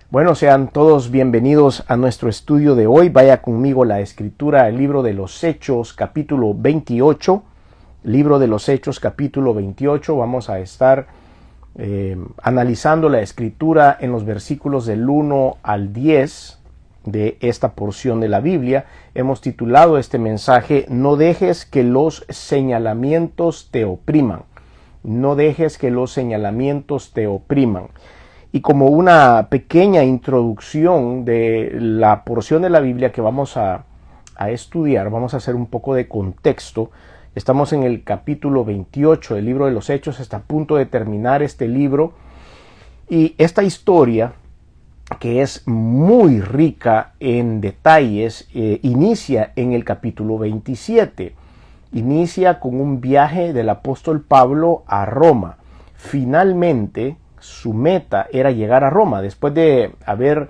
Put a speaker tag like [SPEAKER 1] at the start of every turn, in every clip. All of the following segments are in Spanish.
[SPEAKER 1] Bueno, sean todos bienvenidos a nuestro estudio de hoy. Vaya conmigo la escritura, el libro de los Hechos, capítulo 28. Libro de los Hechos, capítulo 28. Vamos a estar analizando la escritura en los versículos del 1 al 10 de esta porción de la Biblia. Hemos titulado este mensaje: No dejes que los señalamientos te opriman. No dejes que los señalamientos te opriman. Y como una pequeña introducción de la porción de la Biblia que vamos a estudiar, vamos a hacer un poco de contexto. Estamos en el capítulo 28 del libro de los Hechos, está a punto de terminar este libro. Y esta historia, que es muy rica en detalles, inicia en el capítulo 27. Inicia con un viaje del apóstol Pablo a Roma. Finalmente, su meta era llegar a Roma, después de haber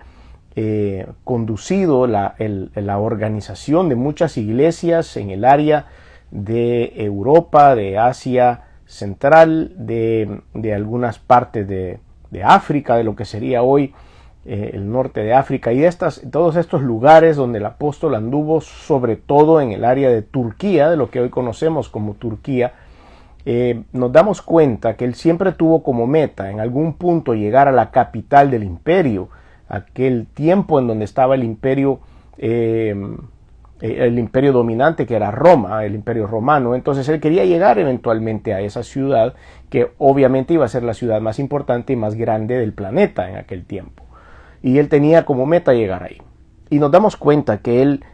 [SPEAKER 1] conducido la organización de muchas iglesias en el área de Europa, de Asia Central, de algunas partes de África, de lo que sería hoy el norte de África, y todos estos lugares donde el apóstol anduvo, sobre todo en el área de Turquía, de lo que hoy conocemos como Turquía. Nos damos cuenta que él siempre tuvo como meta en algún punto llegar a la capital del imperio, aquel tiempo en donde estaba el imperio dominante, que era Roma, el imperio romano. Entonces él quería llegar eventualmente a esa ciudad, que obviamente iba a ser la ciudad más importante y más grande del planeta en aquel tiempo, y él tenía como meta llegar ahí. Y nos damos cuenta que él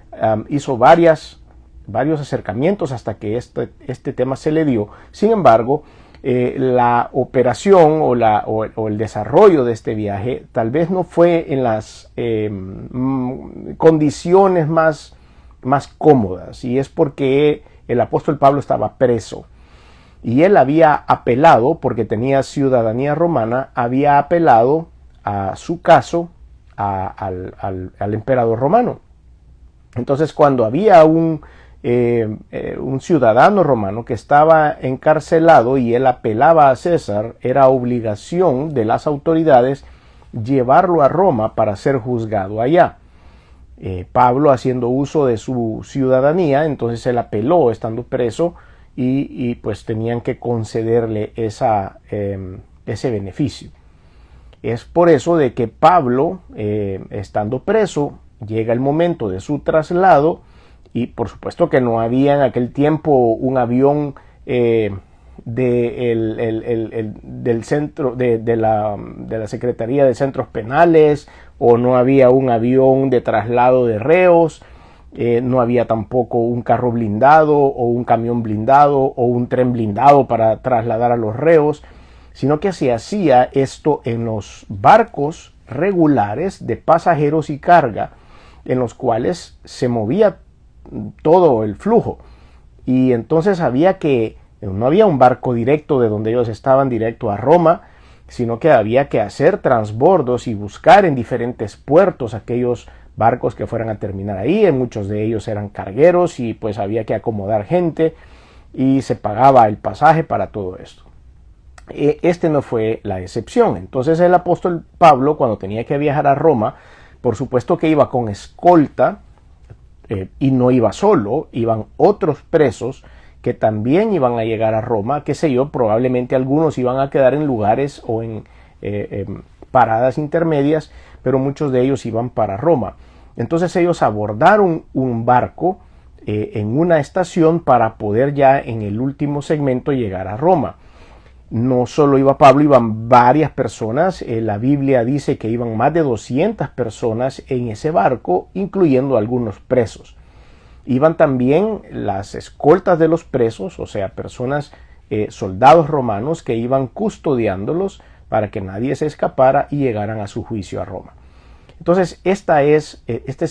[SPEAKER 1] hizo varios acercamientos hasta que este tema se le dio. Sin embargo, la operación o el desarrollo de este viaje tal vez no fue en las condiciones más cómodas, y es porque el apóstol Pablo estaba preso y él había apelado, porque tenía ciudadanía romana, había apelado a su caso al emperador romano. Entonces, cuando había un ciudadano romano que estaba encarcelado y él apelaba a César, era obligación de las autoridades llevarlo a Roma para ser juzgado allá. Pablo, haciendo uso de su ciudadanía, entonces él apeló estando preso, y pues tenían que concederle ese beneficio. Es por eso de que Pablo, estando preso, llega el momento de su traslado. Y por supuesto que no había en aquel tiempo un avión del centro de la Secretaría de Centros Penales, o no había un avión de traslado de reos, no había tampoco un carro blindado o un camión blindado o un tren blindado para trasladar a los reos, sino que se hacía esto en los barcos regulares de pasajeros y carga, en los cuales se movía todo el flujo. Y entonces no había un barco directo de donde ellos estaban directo a Roma, sino que había que hacer transbordos y buscar en diferentes puertos aquellos barcos que fueran a terminar ahí. En muchos de ellos eran cargueros, y pues había que acomodar gente y se pagaba el pasaje para todo esto. Este no fue la excepción. Entonces el apóstol Pablo, cuando tenía que viajar a Roma, por supuesto que iba con escolta, y no iba solo, iban otros presos que también iban a llegar a Roma, qué sé yo, probablemente algunos iban a quedar en lugares o en paradas intermedias, pero muchos de ellos iban para Roma. Entonces ellos abordaron un barco en una estación para poder ya en el último segmento llegar a Roma. No solo iba Pablo, iban varias personas. La Biblia dice que iban más de 200 personas en ese barco, incluyendo algunos presos. Iban también las escoltas de los presos, o sea, personas, soldados romanos que iban custodiándolos para que nadie se escapara y llegaran a su juicio a Roma. Entonces, este es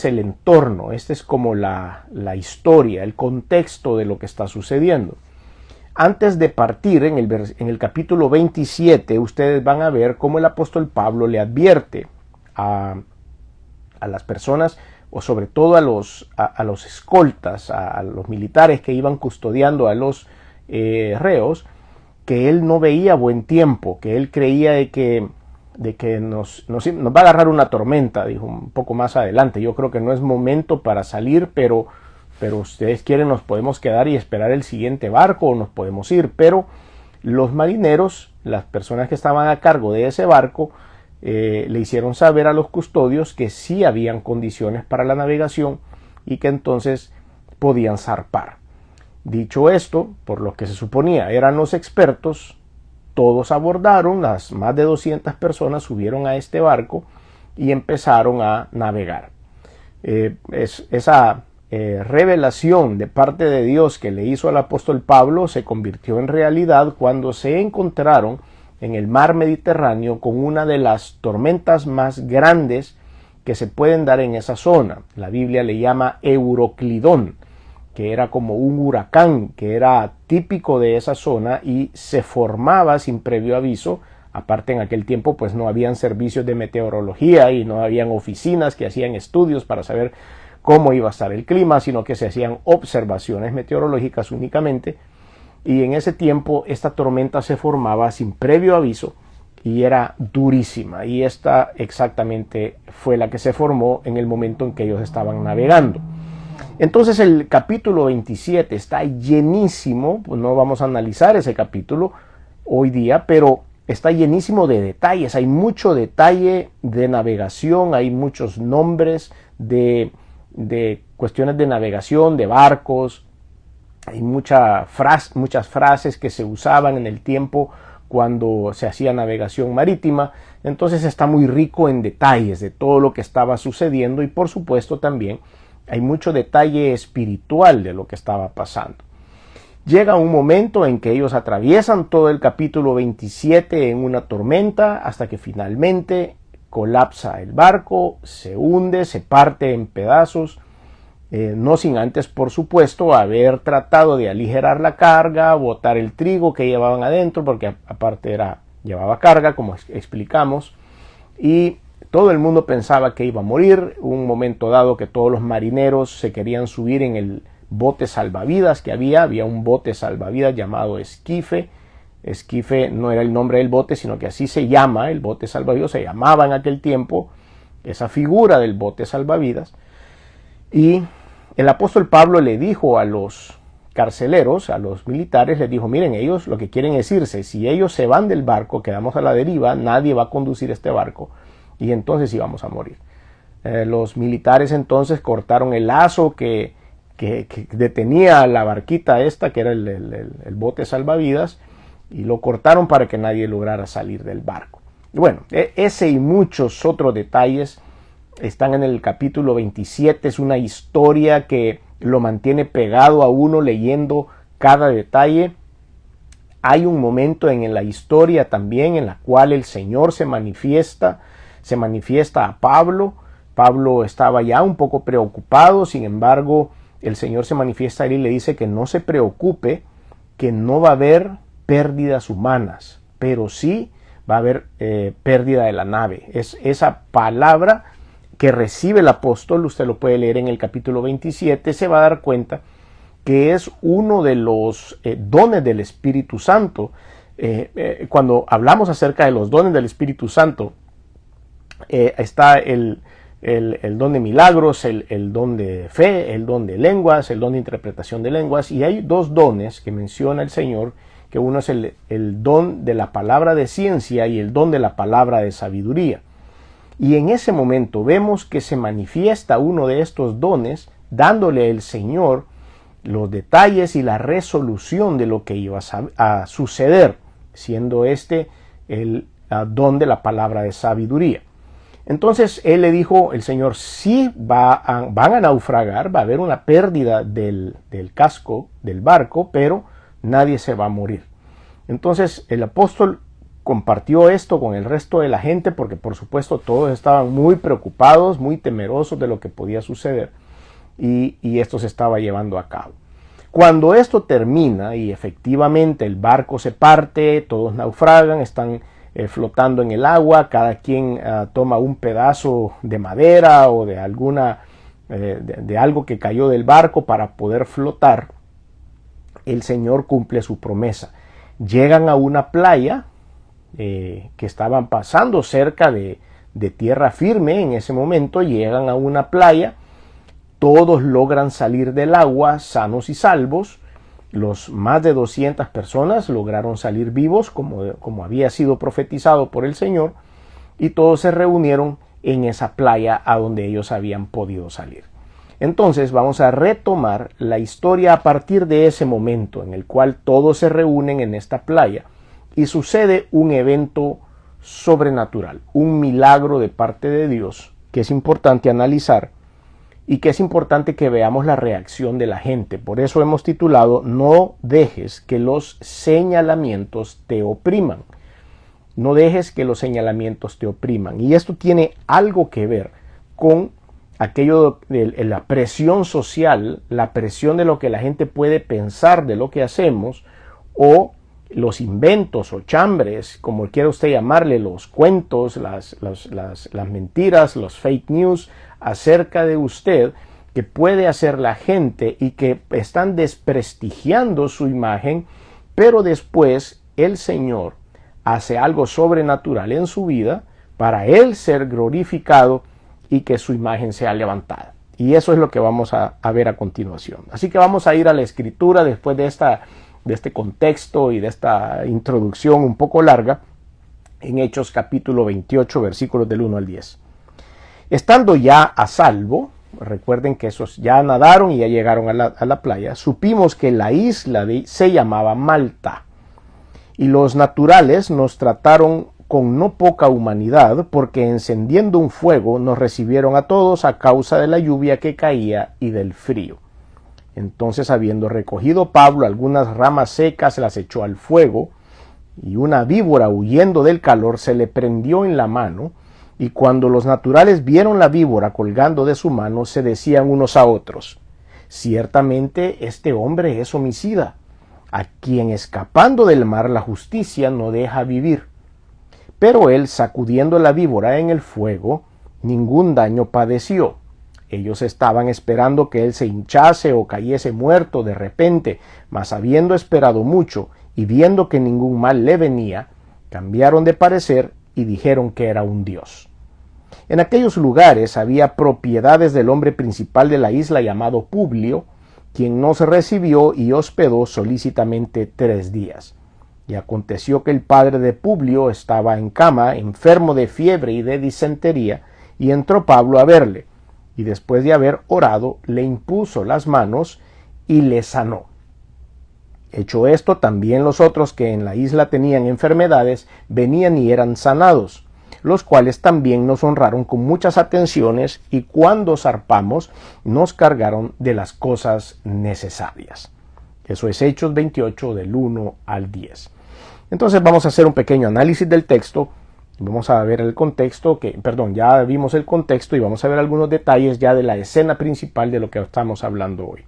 [SPEAKER 1] el entorno, este es como la historia, el contexto de lo que está sucediendo. Antes de partir, en el capítulo 27, ustedes van a ver cómo el apóstol Pablo le advierte a las personas, o sobre todo a los escoltas, a los militares que iban custodiando a los reos, que él no veía buen tiempo, que él creía de nos va a agarrar una tormenta, dijo un poco más adelante. Yo creo que no es momento para salir, pero ustedes quieren, nos podemos quedar y esperar el siguiente barco o nos podemos ir. Pero los marineros, las personas que estaban a cargo de ese barco, le hicieron saber a los custodios que sí habían condiciones para la navegación y que entonces podían zarpar. Dicho esto, por lo que se suponía eran los expertos, todos abordaron, las más de 200 personas subieron a este barco y empezaron a navegar. Esa revelación de parte de Dios que le hizo al apóstol Pablo se convirtió en realidad cuando se encontraron en el mar Mediterráneo con una de las tormentas más grandes que se pueden dar en esa zona. La Biblia le llama Euroclidón, que era como un huracán que era típico de esa zona y se formaba sin previo aviso. Aparte, en aquel tiempo pues no habían servicios de meteorología y no habían oficinas que hacían estudios para saber cómo iba a estar el clima, sino que se hacían observaciones meteorológicas únicamente. Y en ese tiempo esta tormenta se formaba sin previo aviso y era durísima, y esta exactamente fue la que se formó en el momento en que ellos estaban navegando. Entonces el capítulo 27 está llenísimo, pues no vamos a analizar ese capítulo hoy día, pero está llenísimo de detalles. Hay mucho detalle de navegación, hay muchos nombres de cuestiones de navegación, de barcos. Hay muchas frases que se usaban en el tiempo cuando se hacía navegación marítima. Entonces está muy rico en detalles de todo lo que estaba sucediendo, y por supuesto también hay mucho detalle espiritual de lo que estaba pasando. Llega un momento en que ellos atraviesan todo el capítulo 27 en una tormenta hasta que finalmente colapsa el barco, se hunde, se parte en pedazos. No sin antes, por supuesto, haber tratado de aligerar la carga, botar el trigo que llevaban adentro, porque aparte llevaba carga, como explicamos, y todo el mundo pensaba que iba a morir. Un momento dado que todos los marineros se querían subir en el bote salvavidas que había un bote salvavidas llamado Esquife. Esquife no era el nombre del bote, sino que así se llama, el bote salvavidas se llamaba en aquel tiempo esa figura del bote salvavidas. Y el apóstol Pablo le dijo a los carceleros, a los militares, les dijo: miren, ellos lo que quieren es irse. Si ellos se van del barco, quedamos a la deriva, nadie va a conducir este barco y entonces íbamos a morir. Los militares entonces cortaron el lazo que detenía la barquita esta, que era el bote salvavidas, y lo cortaron para que nadie lograra salir del barco. Y bueno, ese y muchos otros detalles están en el capítulo 27. Es una historia que lo mantiene pegado a uno leyendo cada detalle. Hay un momento en la historia también en la cual el Señor se manifiesta a Pablo. Pablo estaba ya un poco preocupado, sin embargo, el Señor se manifiesta a él y le dice que no se preocupe, que no va a haber pérdidas humanas, pero sí va a haber pérdida de la nave. Es esa palabra que recibe el apóstol, usted lo puede leer en el capítulo 27, se va a dar cuenta que es uno de los dones del Espíritu Santo. Cuando hablamos acerca de los dones del Espíritu Santo, está el don de milagros, el don de fe, el don de lenguas, el don de interpretación de lenguas, y hay dos dones que menciona el Señor, que uno es el don de la palabra de ciencia y el don de la palabra de sabiduría. Y en ese momento vemos que se manifiesta uno de estos dones, dándole el Señor los detalles y la resolución de lo que iba a suceder, siendo este el don de la palabra de sabiduría. Entonces él le dijo, el Señor, sí van a naufragar, va a haber una pérdida del casco del barco, pero nadie se va a morir. Entonces el apóstol compartió esto con el resto de la gente, porque por supuesto todos estaban muy preocupados, muy temerosos de lo que podía suceder, y esto se estaba llevando a cabo. Cuando esto termina y efectivamente el barco se parte, todos naufragan, están flotando en el agua, cada quien toma un pedazo de madera o de de algo que cayó del barco para poder flotar, el Señor cumple su promesa. Llegan a una playa que estaban pasando cerca de tierra firme en ese momento, llegan a una playa, todos logran salir del agua sanos y salvos. Los más de 200 personas lograron salir vivos, como había sido profetizado por el Señor, y todos se reunieron en esa playa a donde ellos habían podido salir. Entonces vamos a retomar la historia a partir de ese momento en el cual todos se reúnen en esta playa y sucede un evento sobrenatural, un milagro de parte de Dios que es importante analizar y que es importante que veamos la reacción de la gente. Por eso hemos titulado No dejes que los señalamientos te opriman. No dejes que los señalamientos te opriman. Y esto tiene algo que ver con aquello de la presión social, la presión de lo que la gente puede pensar de lo que hacemos, o los inventos o chambres, como quiera usted llamarle, los cuentos, las mentiras, los fake news acerca de usted, que puede hacer la gente y que están desprestigiando su imagen, pero después el Señor hace algo sobrenatural en su vida para Él ser glorificado y que su imagen sea levantada. Y eso es lo que vamos a ver a continuación. Así que vamos a ir a la Escritura después de este contexto y de esta introducción un poco larga, en Hechos capítulo 28, versículos del 1 al 10. Estando ya a salvo, recuerden que esos ya nadaron y ya llegaron a la playa, supimos que la isla se llamaba Malta. Y los naturales nos trataron con no poca humanidad, porque encendiendo un fuego nos recibieron a todos a causa de la lluvia que caía y del frío. Entonces, habiendo recogido Pablo algunas ramas secas, las echó al fuego, y una víbora, huyendo del calor, se le prendió en la mano, y cuando los naturales vieron la víbora colgando de su mano, se decían unos a otros: ciertamente este hombre es homicida, a quien escapando del mar la justicia no deja vivir. Pero él, sacudiendo la víbora en el fuego, ningún daño padeció. Ellos estaban esperando que él se hinchase o cayese muerto de repente, mas habiendo esperado mucho y viendo que ningún mal le venía, cambiaron de parecer y dijeron que era un dios. En aquellos lugares había propiedades del hombre principal de la isla llamado Publio, quien nos recibió y hospedó solícitamente 3 días. Y aconteció que el padre de Publio estaba en cama, enfermo de fiebre y de disentería, y entró Pablo a verle, y después de haber orado, le impuso las manos y le sanó. Hecho esto, también los otros que en la isla tenían enfermedades, venían y eran sanados, los cuales también nos honraron con muchas atenciones, y cuando zarpamos, nos cargaron de las cosas necesarias. Eso es Hechos 28, del 1 al 10. Entonces vamos a hacer un pequeño análisis del texto. Vamos a ver el contexto, ya vimos el contexto y vamos a ver algunos detalles ya de la escena principal de lo que estamos hablando hoy.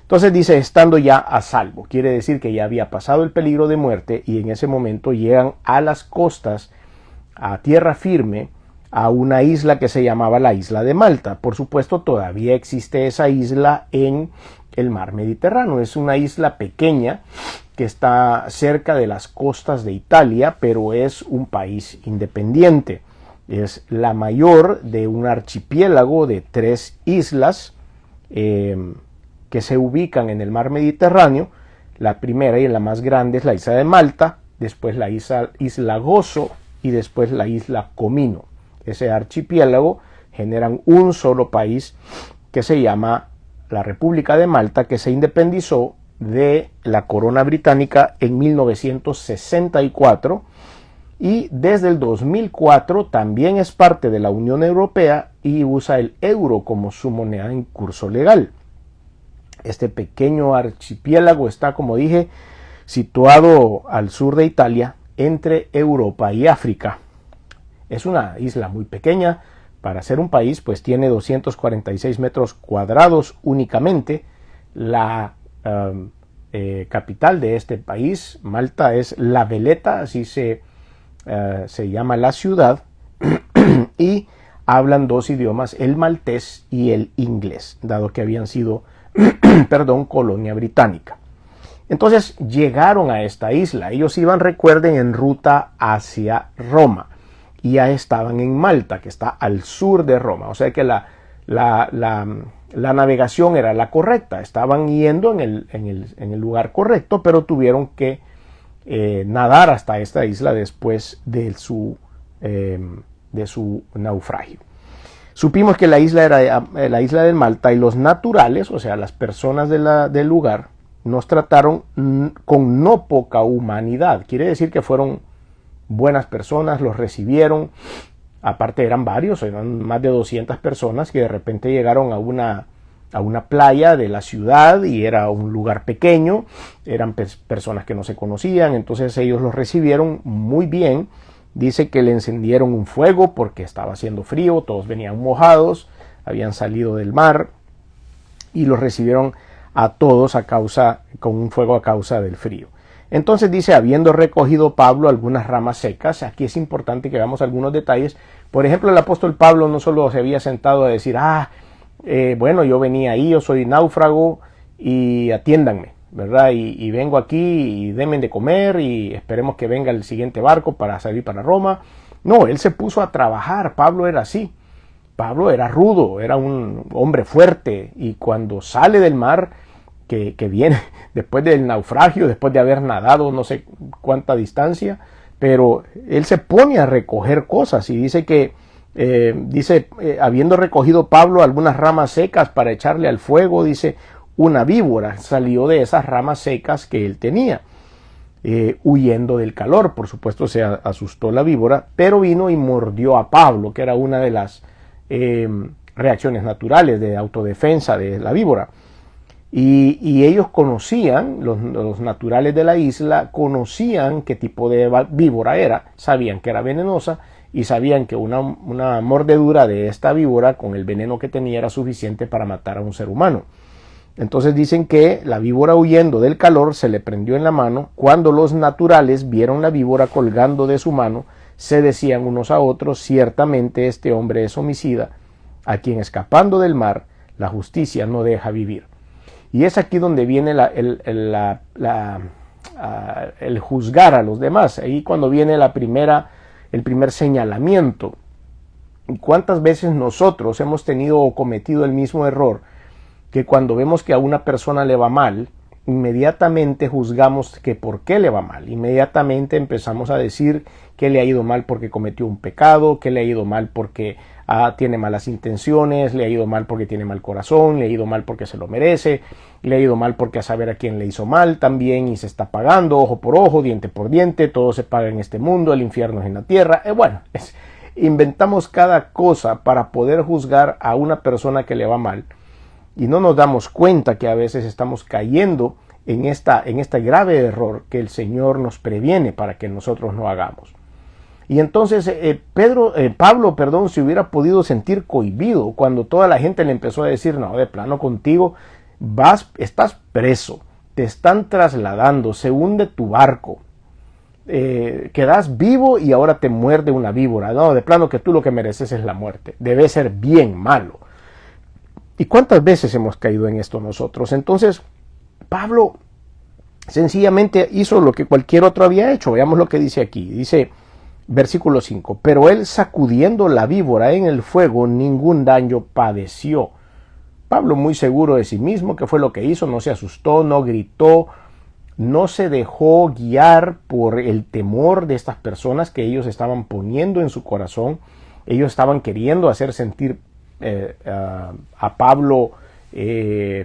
[SPEAKER 1] Entonces dice, estando ya a salvo, quiere decir que ya había pasado el peligro de muerte y en ese momento llegan a las costas, a tierra firme, a una isla que se llamaba la isla de Malta. Por supuesto, todavía existe esa isla en el mar Mediterráneo. Es una isla pequeña que está cerca de las costas de Italia, pero es un país independiente. Es la mayor de un archipiélago de 3 islas que se ubican en el mar Mediterráneo. La primera y la más grande es la isla de Malta, después la isla Gozo y después la isla Comino. Ese archipiélago generan un solo país que se llama la República de Malta, que se independizó de la corona británica en 1964 y desde el 2004 también es parte de la Unión Europea y usa el euro como su moneda en curso legal. Este pequeño archipiélago está, como dije, situado al sur de Italia, entre Europa y África. Es una isla muy pequeña. Para ser un país, pues tiene 246 metros cuadrados únicamente. La capital de este país, Malta, es La Veleta, así se llama la ciudad, y hablan 2 idiomas, el maltés y el inglés, dado que habían sido colonia británica. Entonces llegaron a esta isla. Ellos iban, recuerden, en ruta hacia Roma. Y ya estaban en Malta, que está al sur de Roma. O sea que la navegación era la correcta. Estaban yendo en el lugar correcto, pero tuvieron que nadar hasta esta isla después de su naufragio. Supimos que la isla era la isla de Malta, y los naturales, o sea, las personas del lugar, nos trataron con no poca humanidad. Quiere decir que fueron buenas personas, los recibieron. Aparte eran varios, eran más de 200 personas que de repente llegaron a una playa de la ciudad, y era un lugar pequeño, eran personas que no se conocían. Entonces ellos los recibieron muy bien. Dice que le encendieron un fuego porque estaba haciendo frío, todos venían mojados, habían salido del mar, y los recibieron a todos con un fuego a causa del frío. Entonces dice, habiendo recogido Pablo algunas ramas secas. Aquí es importante que veamos algunos detalles. Por ejemplo, el apóstol Pablo no solo se había sentado a decir, bueno, yo venía ahí, yo soy náufrago y atiéndanme, ¿verdad? Y vengo aquí y denme de comer y esperemos que venga el siguiente barco para salir para Roma. No, él se puso a trabajar. Pablo era así. Pablo era rudo, era un hombre fuerte, y cuando sale del mar, que viene después del naufragio, después de haber nadado no sé cuánta distancia, pero él se pone a recoger cosas, y dice que habiendo recogido Pablo algunas ramas secas para echarle al fuego, dice, una víbora salió de esas ramas secas que él tenía, huyendo del calor. Por supuesto se asustó la víbora, pero vino y mordió a Pablo, que era una de las reacciones naturales de autodefensa de la víbora. Y ellos conocían, los naturales de la isla conocían qué tipo de víbora era, sabían que era venenosa, y sabían que una mordedura de esta víbora con el veneno que tenía era suficiente para matar a un ser humano. Entonces dicen que la víbora, huyendo del calor, se le prendió en la mano. Cuando los naturales vieron la víbora colgando de su mano, se decían unos a otros, ciertamente este hombre es homicida, a quien escapando del mar la justicia no deja vivir. Y es aquí donde viene el juzgar a los demás. Ahí cuando viene el primer señalamiento. ¿Cuántas veces nosotros hemos tenido o cometido el mismo error? Que cuando vemos que a una persona le va mal, inmediatamente juzgamos que por qué le va mal. Inmediatamente empezamos a decir que le ha ido mal porque cometió un pecado, que le ha ido mal porque tiene malas intenciones, le ha ido mal porque tiene mal corazón, le ha ido mal porque se lo merece, le ha ido mal porque a saber a quién le hizo mal también, y se está pagando ojo por ojo, diente por diente, todo se paga en este mundo, el infierno es en la tierra. Inventamos cada cosa para poder juzgar a una persona que le va mal, y no nos damos cuenta que a veces estamos cayendo en este grave error que el Señor nos previene para que nosotros no hagamos. Y entonces Pablo se hubiera podido sentir cohibido cuando toda la gente le empezó a decir, no, de plano contigo estás preso, te están trasladando, se hunde tu barco, quedas vivo y ahora te muerde una víbora. No, de plano que tú lo que mereces es la muerte, debe ser bien malo. ¿Y cuántas veces hemos caído en esto nosotros? Entonces Pablo sencillamente hizo lo que cualquier otro había hecho. Veamos lo que dice aquí. Dice, versículo 5, pero él, sacudiendo la víbora en el fuego, ningún daño padeció. Pablo, muy seguro de sí mismo, que fue lo que hizo, no se asustó, no gritó, no se dejó guiar por el temor de estas personas que ellos estaban poniendo en su corazón. Ellos estaban queriendo hacer sentir a Pablo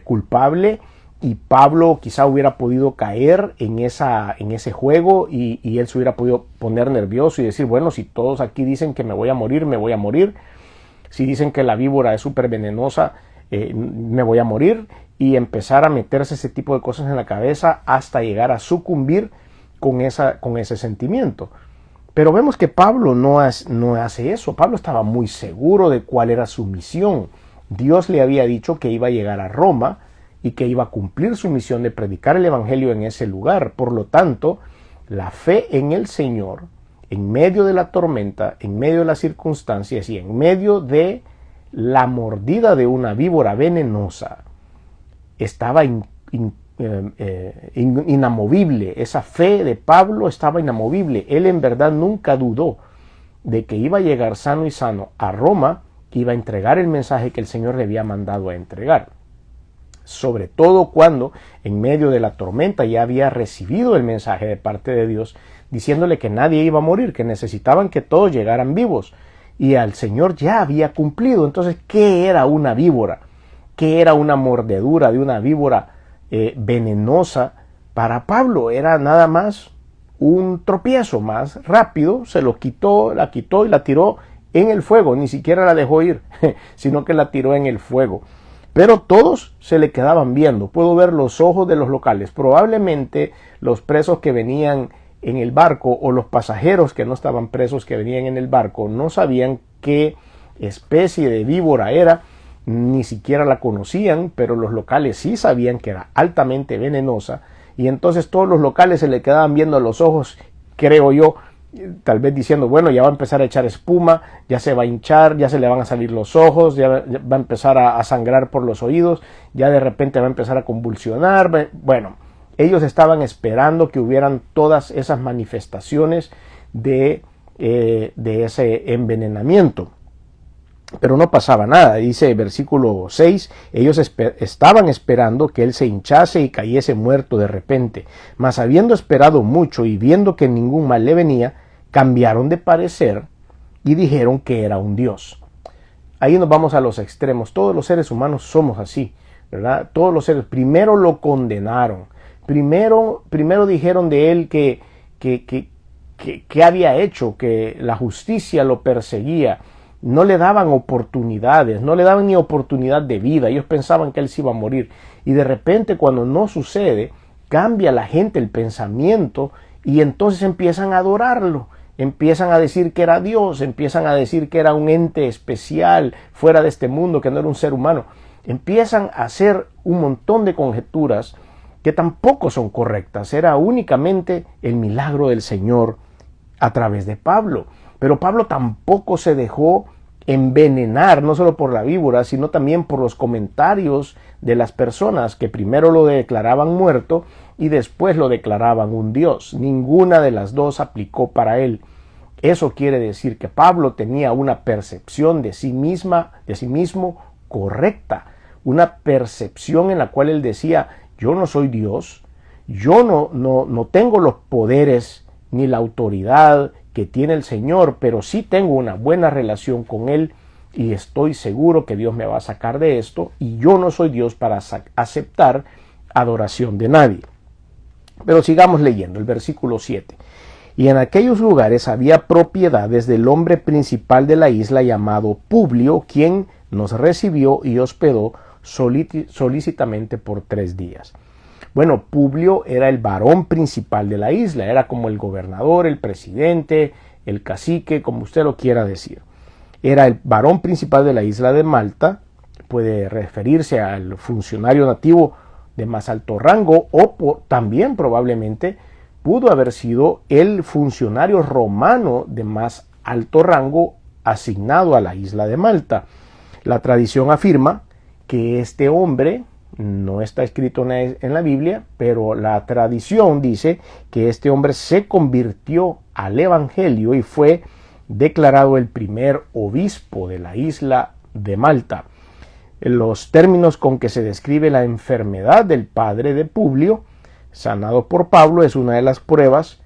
[SPEAKER 1] culpable, y Pablo quizá hubiera podido caer en ese juego, y él se hubiera podido poner nervioso y decir, bueno, si todos aquí dicen que me voy a morir, me voy a morir. Si dicen que la víbora es súper venenosa, me voy a morir, y empezar a meterse ese tipo de cosas en la cabeza hasta llegar a sucumbir con ese sentimiento. Pero vemos que Pablo no hace eso. Pablo estaba muy seguro de cuál era su misión. Dios le había dicho que iba a llegar a Roma y que iba a cumplir su misión de predicar el evangelio en ese lugar. Por lo tanto, la fe en el Señor, en medio de la tormenta, en medio de las circunstancias y en medio de la mordida de una víbora venenosa, estaba inamovible. Esa fe de Pablo estaba inamovible. Él en verdad nunca dudó de que iba a llegar sano y sano a Roma, que iba a entregar el mensaje que el Señor le había mandado a entregar. Sobre todo cuando en medio de la tormenta ya había recibido el mensaje de parte de Dios diciéndole que nadie iba a morir, que necesitaban que todos llegaran vivos, y al Señor ya había cumplido. Entonces, ¿qué era una víbora? ¿Qué era una mordedura de una víbora venenosa? Para Pablo era nada más un tropiezo más rápido, se lo quitó, la quitó y la tiró en el fuego, ni siquiera la dejó ir, sino que la tiró en el fuego. Pero todos se le quedaban viendo. Puedo ver los ojos de los locales. Probablemente los presos que venían en el barco o los pasajeros que no estaban presos que venían en el barco no sabían qué especie de víbora era, ni siquiera la conocían, pero los locales sí sabían que era altamente venenosa, y entonces todos los locales se le quedaban viendo a los ojos, creo yo, tal vez diciendo, bueno, ya va a empezar a echar espuma, ya se va a hinchar, ya se le van a salir los ojos, ya va a empezar a sangrar por los oídos, ya de repente va a empezar a convulsionar. Bueno, ellos estaban esperando que hubieran todas esas manifestaciones de ese envenenamiento. Pero no pasaba nada. Dice versículo 6, ellos estaban esperando que él se hinchase y cayese muerto de repente. Mas habiendo esperado mucho y viendo que ningún mal le venía, cambiaron de parecer y dijeron que era un dios. Ahí nos vamos a los extremos. Todos los seres humanos somos así, ¿verdad? Todos los seres primero lo condenaron. Primero dijeron de él que había hecho, que la justicia lo perseguía. No le daban oportunidades, no le daban ni oportunidad de vida. Ellos pensaban que él se iba a morir. Y de repente, cuando no sucede, cambia la gente el pensamiento y entonces empiezan a adorarlo. Empiezan a decir que era Dios, empiezan a decir que era un ente especial fuera de este mundo, que no era un ser humano. Empiezan a hacer un montón de conjeturas que tampoco son correctas. Era únicamente el milagro del Señor a través de Pablo. Pero Pablo tampoco se dejó envenenar, no solo por la víbora, sino también por los comentarios de las personas que primero lo declaraban muerto y después lo declaraban un dios. Ninguna de las dos aplicó para él. Eso quiere decir que Pablo tenía una percepción de sí mismo correcta, una percepción en la cual él decía, yo no soy Dios, yo no tengo los poderes ni la autoridad que tiene el Señor, pero sí tengo una buena relación con Él y estoy seguro que Dios me va a sacar de esto, y yo no soy Dios para aceptar adoración de nadie. Pero sigamos leyendo el versículo 7. Y en aquellos lugares había propiedades del hombre principal de la isla llamado Publio, quien nos recibió y hospedó solícitamente por 3 días. Bueno, Publio era el varón principal de la isla, era como el gobernador, el presidente, el cacique, como usted lo quiera decir. Era el varón principal de la isla de Malta, puede referirse al funcionario nativo de más alto rango, o también probablemente pudo haber sido el funcionario romano de más alto rango asignado a la isla de Malta. La tradición afirma que este hombre, no está escrito en la Biblia, pero la tradición dice que este hombre se convirtió al evangelio y fue declarado el primer obispo de la isla de Malta. Los términos con que se describe la enfermedad del padre de Publio, sanado por Pablo, es una de las pruebas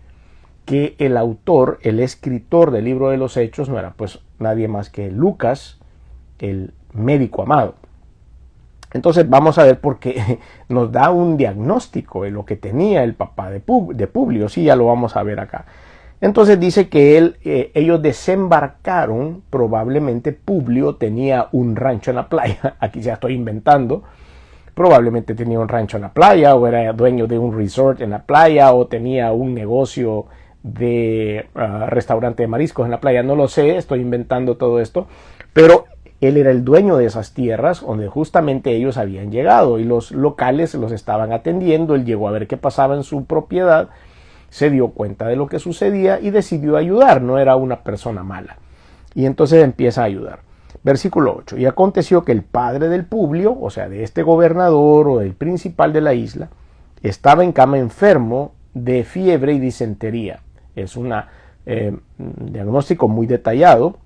[SPEAKER 1] que el autor, el escritor del libro de los Hechos, no era pues nadie más que Lucas, el médico amado. Entonces vamos a ver por qué nos da un diagnóstico de lo que tenía el papá de Publio. Sí, ya lo vamos a ver acá. Entonces dice que ellos desembarcaron, probablemente Publio tenía un rancho en la playa, aquí ya estoy inventando, probablemente tenía un rancho en la playa, o era dueño de un resort en la playa, o tenía un negocio de restaurante de mariscos en la playa, no lo sé, estoy inventando todo esto, pero él era el dueño de esas tierras donde justamente ellos habían llegado y los locales los estaban atendiendo. Él llegó a ver qué pasaba en su propiedad, se dio cuenta de lo que sucedía y decidió ayudar, no era una persona mala. Y entonces empieza a ayudar. Versículo 8. Y aconteció que el padre del Publio, o sea, de este gobernador o del principal de la isla, estaba en cama enfermo de fiebre y disentería. Es un diagnóstico muy detallado,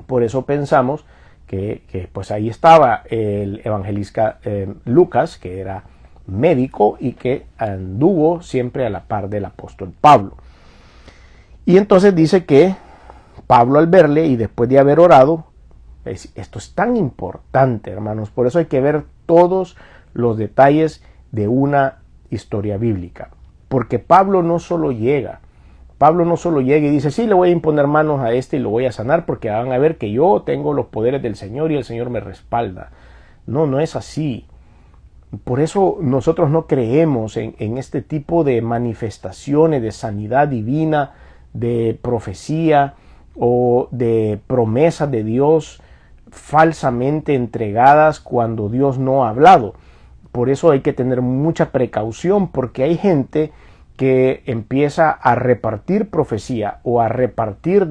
[SPEAKER 1] por eso pensamos que pues ahí estaba el evangelista Lucas, que era médico y que anduvo siempre a la par del apóstol Pablo. Y entonces dice que Pablo, al verle y después de haber orado, esto es tan importante, hermanos, por eso hay que ver todos los detalles de una historia bíblica, porque Pablo no solo llega y dice, sí, le voy a imponer manos a este y lo voy a sanar porque van a ver que yo tengo los poderes del Señor y el Señor me respalda. No, no es así. Por eso nosotros no creemos en este tipo de manifestaciones de sanidad divina, de profecía o de promesas de Dios falsamente entregadas cuando Dios no ha hablado. Por eso hay que tener mucha precaución, porque hay gente que empieza a repartir profecía o a repartir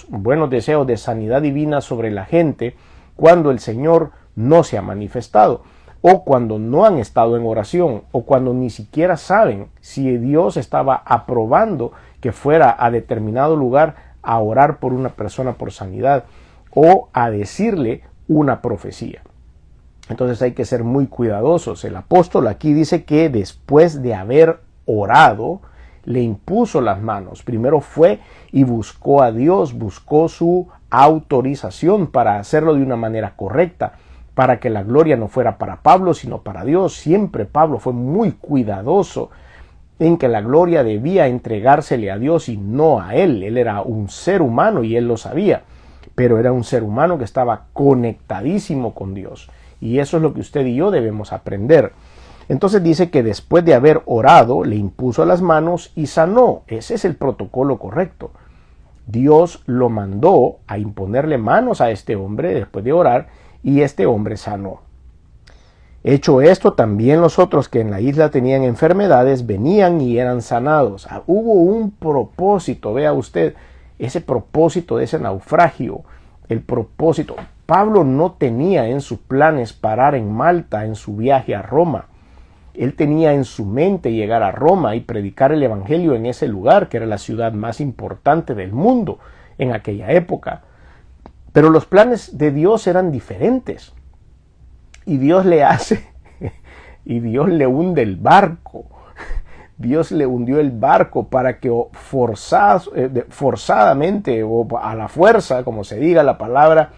[SPEAKER 1] buenos deseos de sanidad divina sobre la gente cuando el Señor no se ha manifestado, o cuando no han estado en oración, o cuando ni siquiera saben si Dios estaba aprobando que fuera a determinado lugar a orar por una persona por sanidad o a decirle una profecía. Entonces hay que ser muy cuidadosos. El apóstol aquí dice que después de haber orado, le impuso las manos. Primero fue y buscó a Dios, buscó su autorización para hacerlo de una manera correcta, para que la gloria no fuera para Pablo, sino para Dios. Siempre Pablo fue muy cuidadoso en que la gloria debía entregársele a Dios y no a él. Él era un ser humano y él lo sabía, pero era un ser humano que estaba conectadísimo con Dios. Y eso es lo que usted y yo debemos aprender. Entonces dice que después de haber orado, le impuso las manos y sanó. Ese es el protocolo correcto. Dios lo mandó a imponerle manos a este hombre después de orar y este hombre sanó. Hecho esto, también los otros que en la isla tenían enfermedades venían y eran sanados. Hubo un propósito, vea usted, ese propósito de ese naufragio, el propósito. Pablo no tenía en sus planes parar en Malta en su viaje a Roma. Él tenía en su mente llegar a Roma y predicar el evangelio en ese lugar, que era la ciudad más importante del mundo en aquella época. Pero los planes de Dios eran diferentes. Y Dios le hunde el barco. Dios le hundió el barco para que forzadamente o a la fuerza, como se diga la palabra,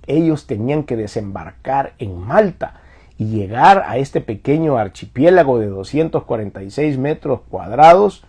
[SPEAKER 1] ellos tenían que desembarcar en Malta y llegar a este pequeño archipiélago de 246 metros cuadrados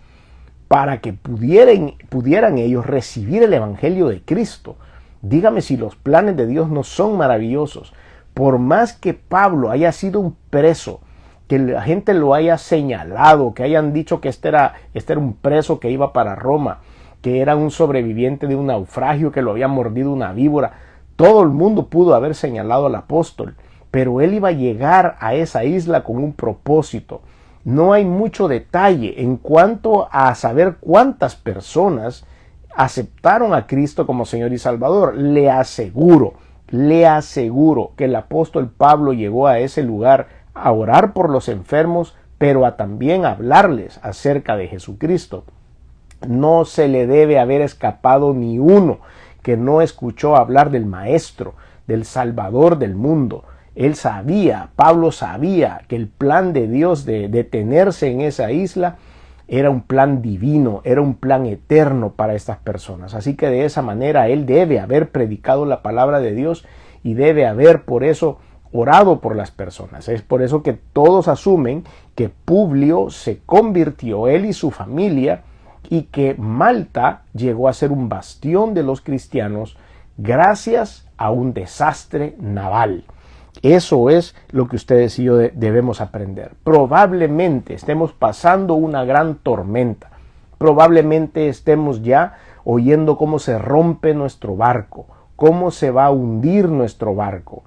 [SPEAKER 1] para que pudieran ellos recibir el evangelio de Cristo. Dígame si los planes de Dios no son maravillosos. Por más que Pablo haya sido un preso, que la gente lo haya señalado, que hayan dicho que este era un preso que iba para Roma, que era un sobreviviente de un naufragio, que lo había mordido una víbora, todo el mundo pudo haber señalado al apóstol, pero él iba a llegar a esa isla con un propósito. No hay mucho detalle en cuanto a saber cuántas personas aceptaron a Cristo como Señor y Salvador. Le aseguro que el apóstol Pablo llegó a ese lugar a orar por los enfermos, pero a también hablarles acerca de Jesucristo. No se le debe haber escapado ni uno que no escuchó hablar del Maestro, del Salvador del mundo. Pablo sabía que el plan de Dios de detenerse en esa isla era un plan divino, era un plan eterno para estas personas. Así que de esa manera él debe haber predicado la palabra de Dios y debe haber por eso orado por las personas. Es por eso que todos asumen que Publio se convirtió, él y su familia, y que Malta llegó a ser un bastión de los cristianos gracias a un desastre naval. Eso es lo que ustedes y yo debemos aprender. Probablemente estemos pasando una gran tormenta. Probablemente estemos ya oyendo cómo se rompe nuestro barco, cómo se va a hundir nuestro barco.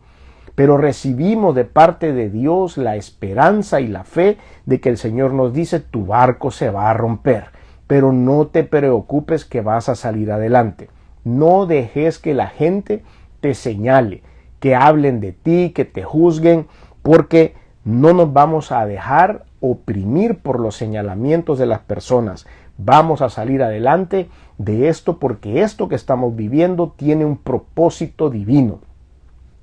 [SPEAKER 1] Pero recibimos de parte de Dios la esperanza y la fe de que el Señor nos dice: tu barco se va a romper, pero no te preocupes que vas a salir adelante. No dejes que la gente te señale, que hablen de ti, que te juzguen, porque no nos vamos a dejar oprimir por los señalamientos de las personas. Vamos a salir adelante de esto porque esto que estamos viviendo tiene un propósito divino.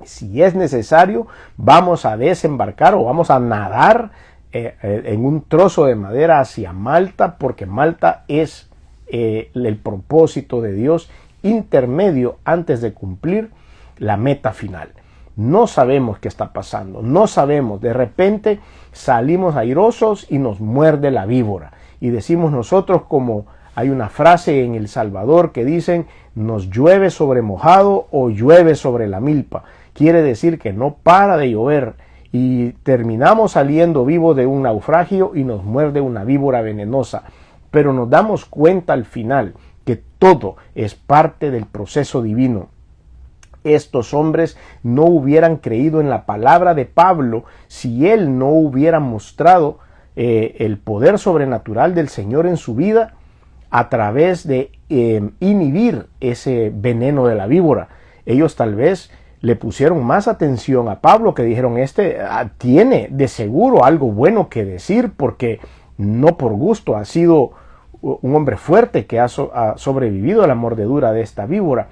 [SPEAKER 1] Si es necesario, vamos a desembarcar o vamos a nadar en un trozo de madera hacia Malta, porque Malta es el propósito de Dios intermedio antes de cumplir la meta final. No sabemos qué está pasando, no sabemos, de repente salimos airosos y nos muerde la víbora. Y decimos nosotros, como hay una frase en El Salvador que dicen, nos llueve sobre mojado o llueve sobre la milpa. Quiere decir que no para de llover y terminamos saliendo vivos de un naufragio y nos muerde una víbora venenosa. Pero nos damos cuenta al final que todo es parte del proceso divino. Estos hombres no hubieran creído en la palabra de Pablo si él no hubiera mostrado el poder sobrenatural del Señor en su vida a través de inhibir ese veneno de la víbora. Ellos tal vez le pusieron más atención a Pablo, que dijeron, tiene de seguro algo bueno que decir, porque no por gusto ha sido un hombre fuerte que ha sobrevivido a la mordedura de esta víbora.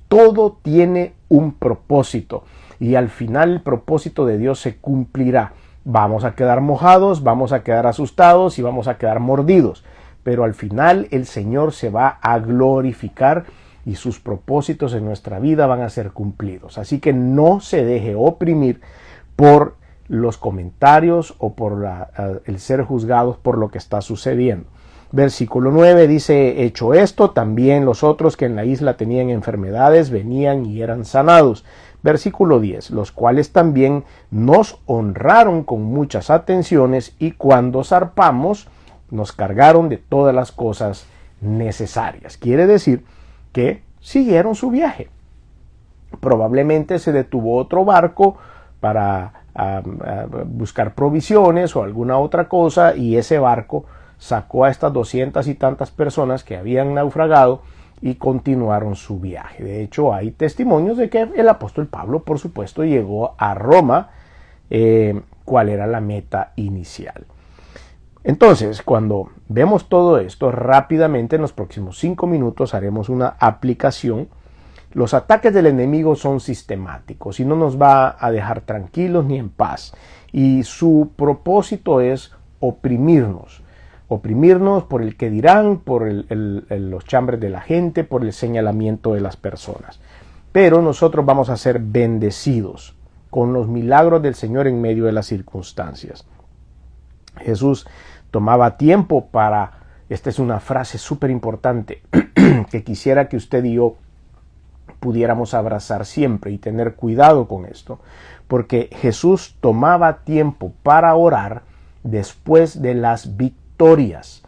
[SPEAKER 1] Todo tiene un propósito y al final el propósito de Dios se cumplirá. Vamos a quedar mojados, vamos a quedar asustados y vamos a quedar mordidos, pero al final el Señor se va a glorificar y sus propósitos en nuestra vida van a ser cumplidos. Así que no se deje oprimir por los comentarios o por el ser juzgados por lo que está sucediendo. Versículo 9 dice, hecho esto, también los otros que en la isla tenían enfermedades venían y eran sanados. Versículo 10, los cuales también nos honraron con muchas atenciones y cuando zarpamos nos cargaron de todas las cosas necesarias. Quiere decir que siguieron su viaje. Probablemente se detuvo otro barco para buscar provisiones o alguna otra cosa y ese barco sacó a estas 200 y tantas personas que habían naufragado y continuaron su viaje. De hecho, hay testimonios de que el apóstol Pablo, por supuesto, llegó a Roma, cuál era la meta inicial. Entonces, cuando vemos todo esto, rápidamente en los próximos 5 minutos haremos una aplicación. Los ataques del enemigo son sistemáticos y no nos va a dejar tranquilos ni en paz. Y su propósito es oprimirnos por el que dirán, por los chambres de la gente, por el señalamiento de las personas. Pero nosotros vamos a ser bendecidos con los milagros del Señor en medio de las circunstancias. Jesús tomaba tiempo para, esta es una frase súper importante, que quisiera que usted y yo pudiéramos abrazar siempre y tener cuidado con esto, porque Jesús tomaba tiempo para orar después de las victorias,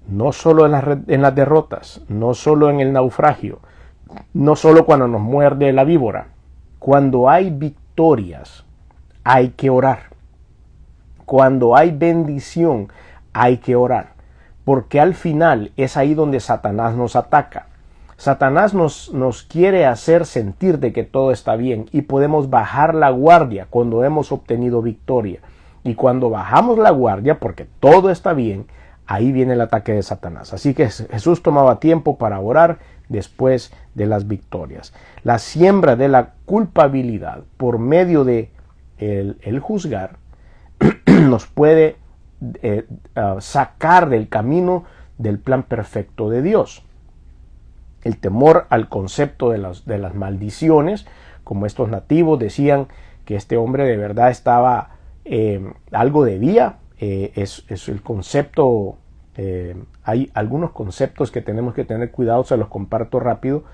[SPEAKER 1] no solo en las derrotas, no solo en el naufragio, no solo cuando nos muerde la víbora. Cuando hay victorias hay que orar. Cuando hay bendición hay que orar, porque al final es ahí donde Satanás nos ataca. Satanás nos quiere hacer sentir de que todo está bien y podemos bajar la guardia cuando hemos obtenido victoria. Y cuando bajamos la guardia, porque todo está bien, ahí viene el ataque de Satanás. Así que Jesús tomaba tiempo para orar después de las victorias. La siembra de la culpabilidad por medio de el juzgar nos puede sacar del camino del plan perfecto de Dios. El temor al concepto de las maldiciones, como estos nativos decían que este hombre de verdad estaba, algo debía, es el concepto, hay algunos conceptos que tenemos que tener cuidado, se los comparto rápido,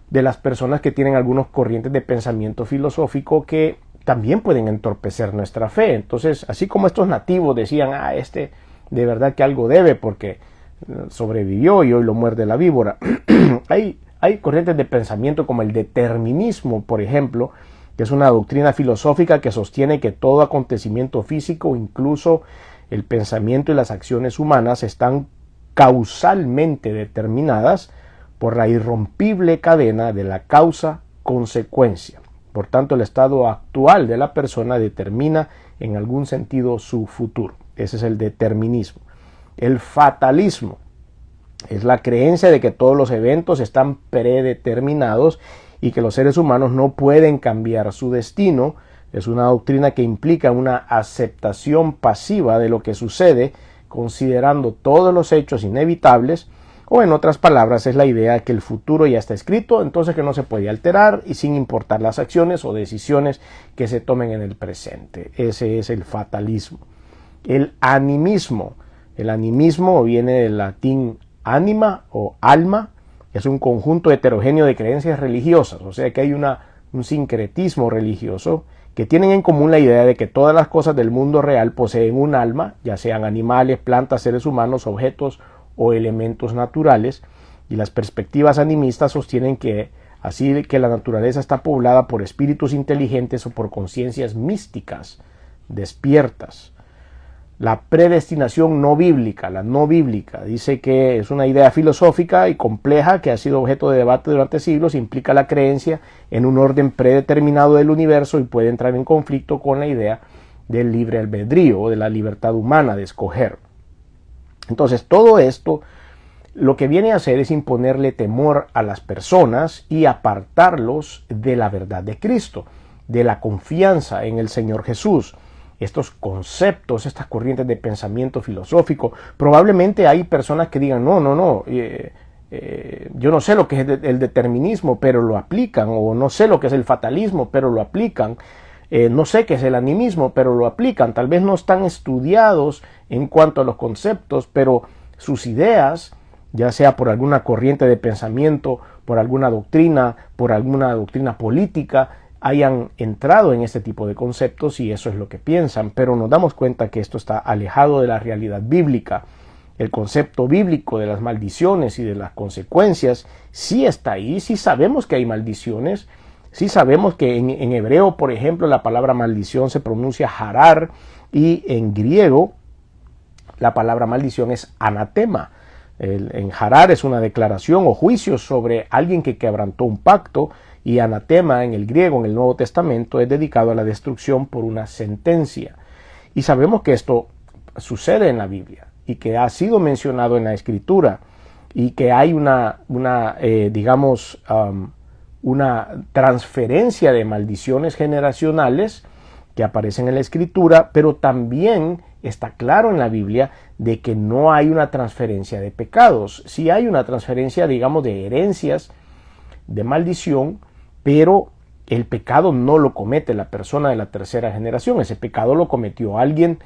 [SPEAKER 1] de las personas que tienen algunos corrientes de pensamiento filosófico que también pueden entorpecer nuestra fe. Entonces, así como estos nativos decían, de verdad que algo debe porque sobrevivió y hoy lo muerde la víbora. Hay corrientes de pensamiento como el determinismo, por ejemplo, que es una doctrina filosófica que sostiene que todo acontecimiento físico, incluso el pensamiento y las acciones humanas, están causalmente determinadas por la irrompible cadena de la causa-consecuencia. Por tanto, el estado actual de la persona determina en algún sentido su futuro. Ese es el determinismo. El fatalismo es la creencia de que todos los eventos están predeterminados y que los seres humanos no pueden cambiar su destino. Es una doctrina que implica una aceptación pasiva de lo que sucede, considerando todos los hechos inevitables, o en otras palabras es la idea de que el futuro ya está escrito, entonces que no se puede alterar y sin importar las acciones o decisiones que se tomen en el presente. Ese es el fatalismo. El animismo. El animismo viene del latín anima o alma, es un conjunto heterogéneo de creencias religiosas, o sea que hay un sincretismo religioso que tienen en común la idea de que todas las cosas del mundo real poseen un alma, ya sean animales, plantas, seres humanos, objetos o elementos naturales, y las perspectivas animistas sostienen que así que la naturaleza está poblada por espíritus inteligentes o por conciencias místicas despiertas. La predestinación no bíblica, la no bíblica, dice que es una idea filosófica y compleja que ha sido objeto de debate durante siglos, implica la creencia en un orden predeterminado del universo y puede entrar en conflicto con la idea del libre albedrío o de la libertad humana de escoger. Entonces, todo esto lo que viene a hacer es imponerle temor a las personas y apartarlos de la verdad de Cristo, de la confianza en el Señor Jesús. Estos conceptos, estas corrientes de pensamiento filosófico, probablemente hay personas que digan, yo no sé lo que es el determinismo, pero lo aplican, o no sé lo que es el fatalismo, pero lo aplican, no sé qué es el animismo, pero lo aplican. Tal vez no están estudiados en cuanto a los conceptos, pero sus ideas, ya sea por alguna corriente de pensamiento, por alguna doctrina política, hayan entrado en este tipo de conceptos y eso es lo que piensan, pero nos damos cuenta que esto está alejado de la realidad bíblica. El concepto bíblico de las maldiciones y de las consecuencias sí está ahí, sí sabemos que hay maldiciones, sí sabemos que en hebreo, por ejemplo, la palabra maldición se pronuncia harar y en griego la palabra maldición es anatema. En harar es una declaración o juicio sobre alguien que quebrantó un pacto, y anatema en el griego, en el Nuevo Testamento, es dedicado a la destrucción por una sentencia. Y sabemos que esto sucede en la Biblia y que ha sido mencionado en la Escritura y que hay una transferencia de maldiciones generacionales que aparecen en la Escritura, pero también está claro en la Biblia de que no hay una transferencia de pecados. Sí hay una transferencia, digamos, de herencias, de maldición, pero el pecado no lo comete la persona de la tercera generación. Ese pecado lo cometió alguien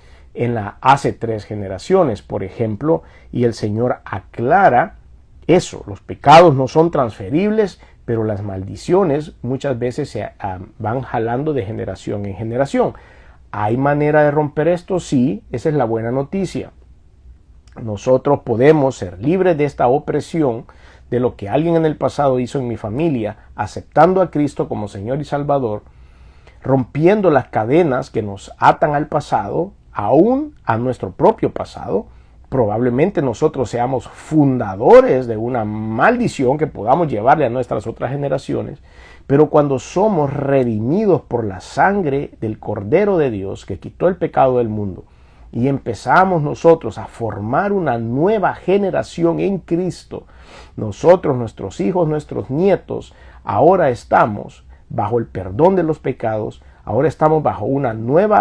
[SPEAKER 1] hace 3 generaciones, por ejemplo, y el Señor aclara eso. Los pecados no son transferibles, pero las maldiciones muchas veces se van jalando de generación en generación. ¿Hay manera de romper esto? Sí, esa es la buena noticia. Nosotros podemos ser libres de esta opresión de lo que alguien en el pasado hizo en mi familia, aceptando a Cristo como Señor y Salvador, rompiendo las cadenas que nos atan al pasado, aún a nuestro propio pasado. Probablemente nosotros seamos fundadores de una maldición que podamos llevarle a nuestras otras generaciones, pero cuando somos redimidos por la sangre del Cordero de Dios que quitó el pecado del mundo y empezamos nosotros a formar una nueva generación en Cristo, nosotros, nuestros hijos, nuestros nietos, ahora estamos bajo el perdón de los pecados, ahora estamos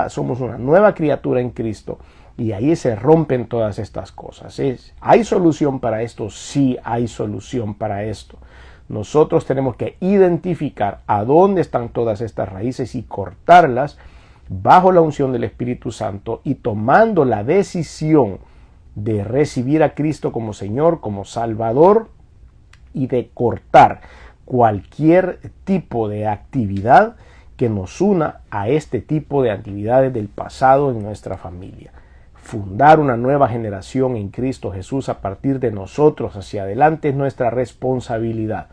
[SPEAKER 1] somos una nueva criatura en Cristo. Y ahí se rompen todas estas cosas. ¿Hay solución para esto? Sí, hay solución para esto. Nosotros tenemos que identificar a dónde están todas estas raíces y cortarlas bajo la unción del Espíritu Santo y tomando la decisión de recibir a Cristo como Señor, como Salvador y de cortar cualquier tipo de actividad que nos una a este tipo de actividades del pasado en nuestra familia. Fundar una nueva generación en Cristo Jesús a partir de nosotros hacia adelante es nuestra responsabilidad.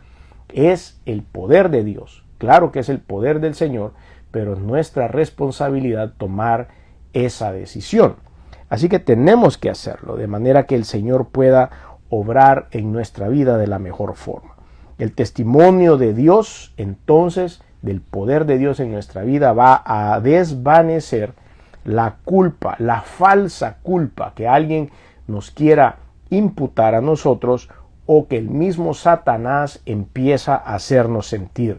[SPEAKER 1] Es el poder de Dios. Claro que es el poder del Señor, pero es nuestra responsabilidad tomar esa decisión. Así que tenemos que hacerlo de manera que el Señor pueda obrar en nuestra vida de la mejor forma. El testimonio de Dios, entonces, del poder de Dios en nuestra vida va a desvanecer la culpa, la falsa culpa que alguien nos quiera imputar a nosotros o que el mismo Satanás empieza a hacernos sentir.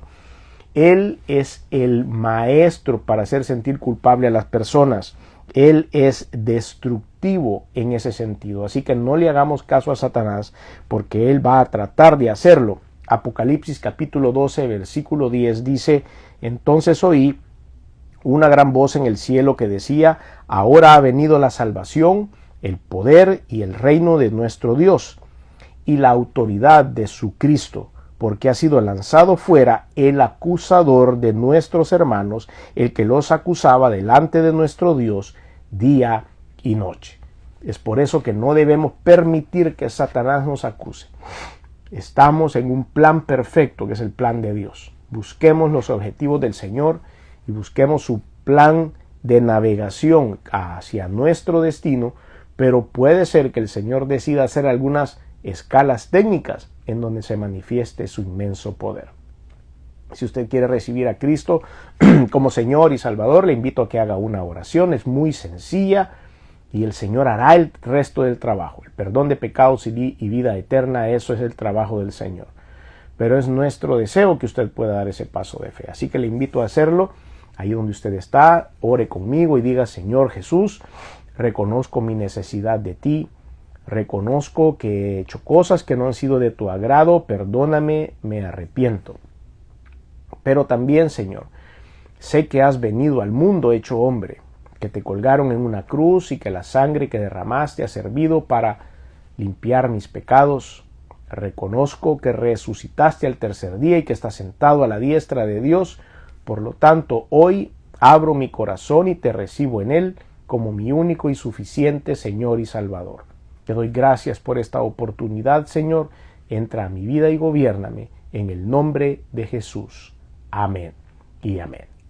[SPEAKER 1] Él es el maestro para hacer sentir culpable a las personas. Él es destructivo en ese sentido. Así que no le hagamos caso a Satanás porque él va a tratar de hacerlo. Apocalipsis capítulo 12, versículo 10 dice: entonces oí una gran voz en el cielo que decía: ahora ha venido la salvación, el poder y el reino de nuestro Dios y la autoridad de su Cristo, porque ha sido lanzado fuera el acusador de nuestros hermanos, el que los acusaba delante de nuestro Dios día y noche. Es por eso que no debemos permitir que Satanás nos acuse. Estamos en un plan perfecto, que es el plan de Dios. Busquemos los objetivos del Señor y busquemos su plan de navegación hacia nuestro destino, pero puede ser que el Señor decida hacer algunas escalas técnicas en donde se manifieste su inmenso poder. Si usted quiere recibir a Cristo como Señor y Salvador, le invito a que haga una oración. Es muy sencilla y el Señor hará el resto del trabajo. El perdón de pecados y vida eterna, eso es el trabajo del Señor. Pero es nuestro deseo que usted pueda dar ese paso de fe. Así que le invito a hacerlo. Ahí donde usted está, ore conmigo y diga: Señor Jesús, reconozco mi necesidad de ti. Reconozco que he hecho cosas que no han sido de tu agrado, perdóname, me arrepiento. Pero también, Señor, sé que has venido al mundo hecho hombre, que te colgaron en una cruz y que la sangre que derramaste ha servido para limpiar mis pecados. Reconozco que resucitaste al tercer día y que estás sentado a la diestra de Dios. Por lo tanto, hoy abro mi corazón y te recibo en él como mi único y suficiente Señor y Salvador. Te doy gracias por esta oportunidad, Señor. Entra a mi vida y gobiérname en el nombre de Jesús. Amén y amén.